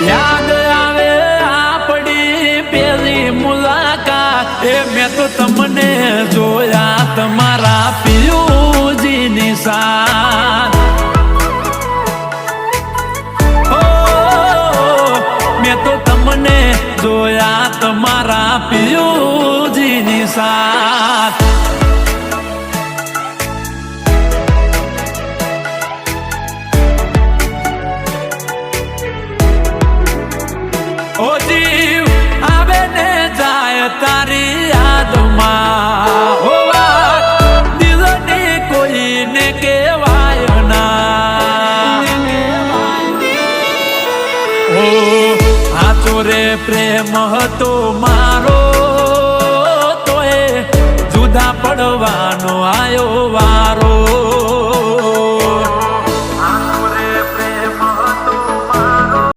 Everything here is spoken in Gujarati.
યાદ આવે આપણી પેલી મુલાકાત એ મેં તો તમને જોયા તમારા પિયુજીની સાથ મેં તો તમને જોયા તમારા પિયુજીની સાથ ઓ જીવ આવે ને જાય તારી યાદમાં હોવા દિલની કોઈને કહેવાય ના ઓ હાચો રે પ્રેમ હતો મારો તોય જુદા પડવાનો આયો વારો